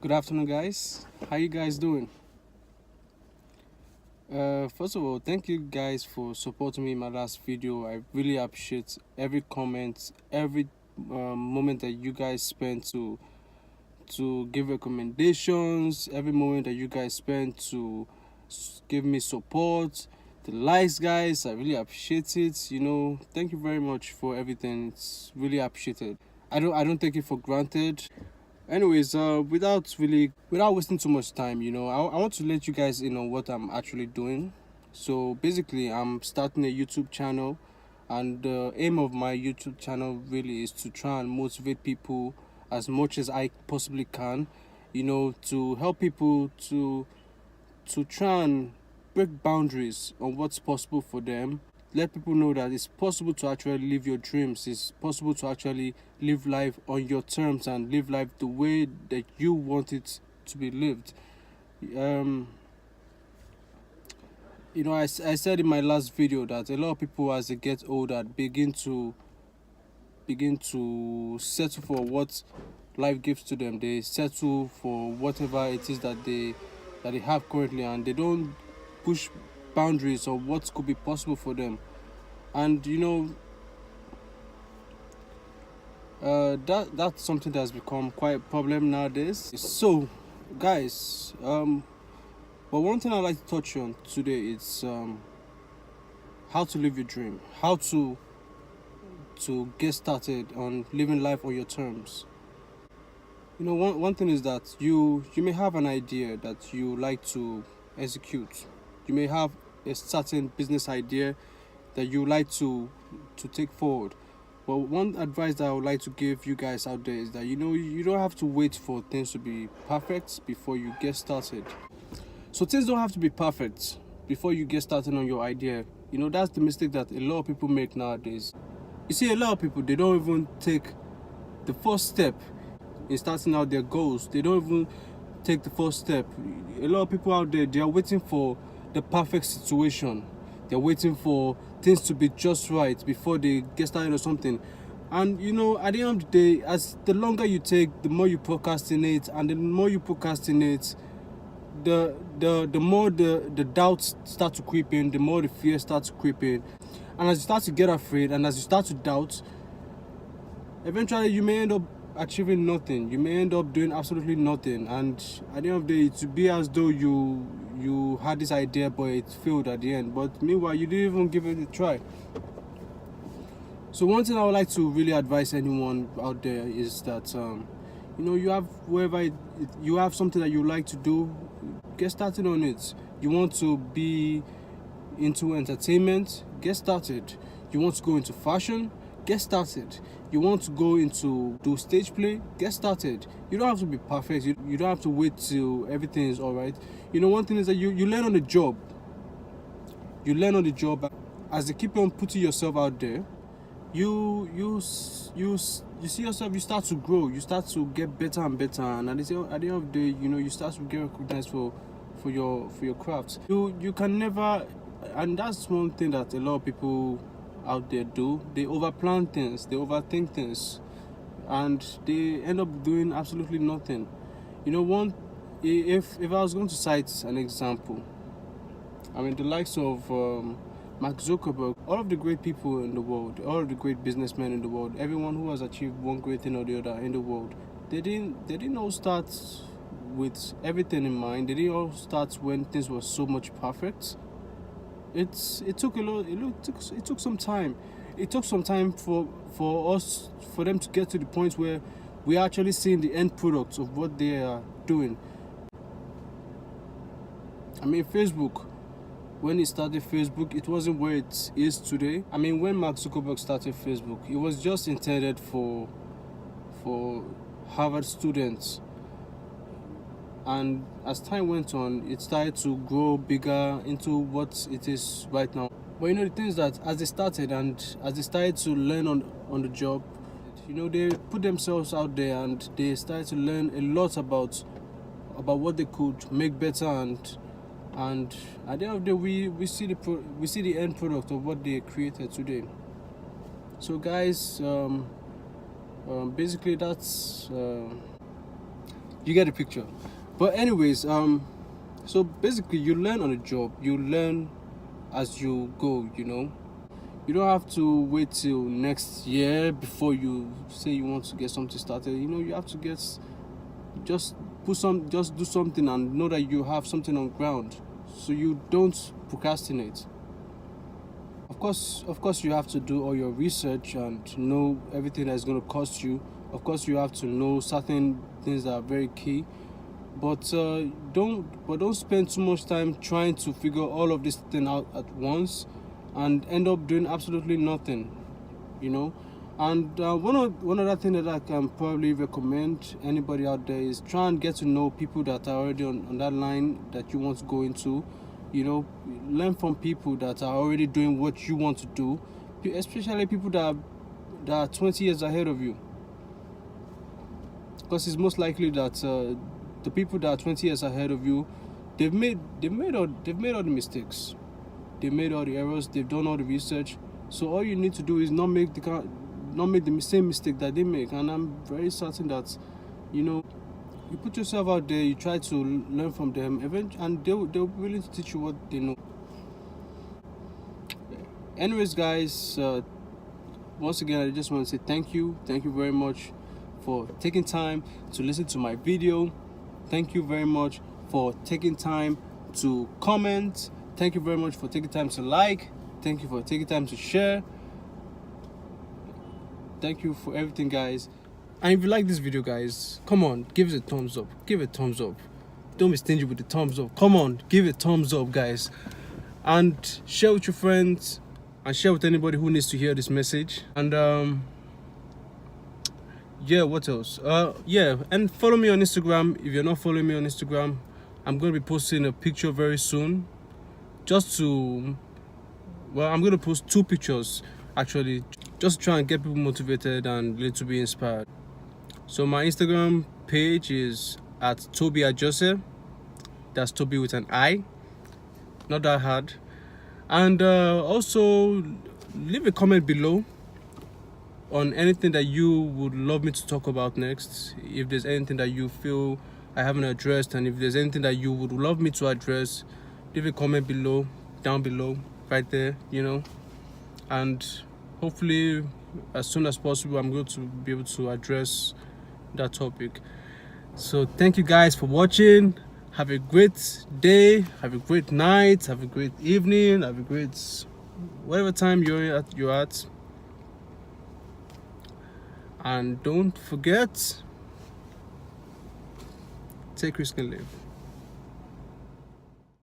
Good afternoon, guys. How you guys doing? First of all, thank you guys for supporting me in my last video. I really appreciate every comment, every moment that you guys spent to give recommendations, every moment that you guys spent to give me support. The likes, guys, I really appreciate it. Thank you very much for everything. It's really appreciated. I don't take it for granted. Anyways, without wasting too much time, I want to let you guys in on what I'm actually doing. So basically, I'm starting a YouTube channel, and the aim of my YouTube channel really is to try and motivate people as much as I possibly can. To help people to try and break boundaries on what's possible for them. Let people know that it's possible to actually live your dreams. It's possible to actually live life on your terms and live life the way that you want it to be lived. Um, I said in my last video that a lot of people, as they get older, begin to settle for what life gives to them. They settle for whatever it is that they have currently, and they don't push boundaries of what could be possible for them. And that's something that's become quite a problem nowadays. So, guys, but one thing I'd like to touch on today is how to live your dream, how to get started on living life on your terms. One thing is that you may have an idea that you like to execute. You may have a certain business idea that you like to take forward. But one advice that I would like to give you guys out there is that you don't have to wait for things to be perfect before you get started. So things don't have to be perfect before you get started on your idea. That's the mistake that a lot of people make nowadays. You see, a lot of people, they don't even take the first step in starting out their goals. They don't even take the first step. A lot of people out there, they are waiting for the perfect situation. They're waiting for things to be just right before they get started or something. And at the end of the day, as the longer you take, the more you procrastinate, and the more you procrastinate, the more the doubts start to creep in, the more the fear starts to creep in. And as you start to get afraid, and as you start to doubt, eventually you may end up achieving nothing. You may end up doing absolutely nothing, and at the end of the day, it will be as though you had this idea but it failed at the end. But meanwhile, you didn't even give it a try. So one thing I would like to really advise anyone out there is that you have you have something that you like to do, get started on it. You want to be into entertainment, get started. You want to go into fashion, get started. You want to go into do stage play, get started. You don't have to be perfect. You don't have to wait till everything is all right. One thing is that you learn on the job. You learn on the job. As you keep on putting yourself out there, you see yourself, you start to grow, you start to get better and better, and at the end of the day, you start to get recognized for your craft. You can never, and that's one thing that a lot of people out there do. They overplan things, they overthink things, and they end up doing absolutely nothing. One if I was going to cite an example, I mean the likes of Mark Zuckerberg, all of the great people in the world, all of the great businessmen in the world, everyone who has achieved one great thing or the other in the world, they didn't all start with everything in mind. They didn't all start when things were so much perfect. It took a lot. It took some time. It took some time for them to get to the point where we're actually seeing the end product of what they are doing. I mean, Facebook. When he started Facebook, it wasn't where it is today. I mean, when Mark Zuckerberg started Facebook, it was just intended for Harvard students. And as time went on, it started to grow bigger into what it is right now. But the thing is that as they started and as they started to learn on the job, they put themselves out there and they started to learn a lot about what they could make better, and at the end of the day, we see the end product of what they created today. So guys, basically that's You get the picture. But anyways, so basically you learn on the job, you learn as you go, you know. You don't have to wait till next year before you say you want to get something started. You know, you have to just just do something and know that you have something on ground, so you don't procrastinate. Of course, you have to do all your research and know everything that's going to cost you. Of course, you have to know certain things that are very key. But don't spend too much time trying to figure all of this thing out at once, and end up doing absolutely nothing. You know. And one other thing that I can probably recommend anybody out there is try and get to know people that are already on that line that you want to go into. You know, learn from people that are already doing what you want to do, especially people that are 20 years ahead of you, because it's most likely that the people that are 20 years ahead of you, they've made all the mistakes, they made all the errors, they've done all the research. So all you need to do is not make the same mistake that they make. And I'm very certain that, you know, you put yourself out there, you try to learn from them, and they'll be willing to teach you what they know. Anyways, guys, once again, I just want to say thank you very much for taking time to listen to my video. Thank you very much for taking time to comment. Thank you very much for taking time to like. Thank you for taking time to share. Thank you for everything, guys. And if you like this video, guys, come on, give it a thumbs up. Give it a thumbs up. Don't be stingy with the thumbs up. Come on, give it a thumbs up, guys. And share with your friends, and share with anybody who needs to hear this message. And yeah, what else? Yeah, and follow me on Instagram. If you're not following me on Instagram, I'm going to be posting a picture very soon. I'm going to post 2 pictures actually, just try and get people motivated and a little bit inspired. So my Instagram page is at Toby Ajose. That's Toby with an I. Not that hard. And also leave a comment below on anything that you would love me to talk about next. If there's anything that you feel I haven't addressed, and if there's anything that you would love me to address, leave a comment below, down below, right there, you know. And hopefully as soon as possible I'm going to be able to address that topic. So thank you guys for watching. Have a great day, have a great night, have a great evening, have a great whatever time you're at. And don't forget, take risk and live.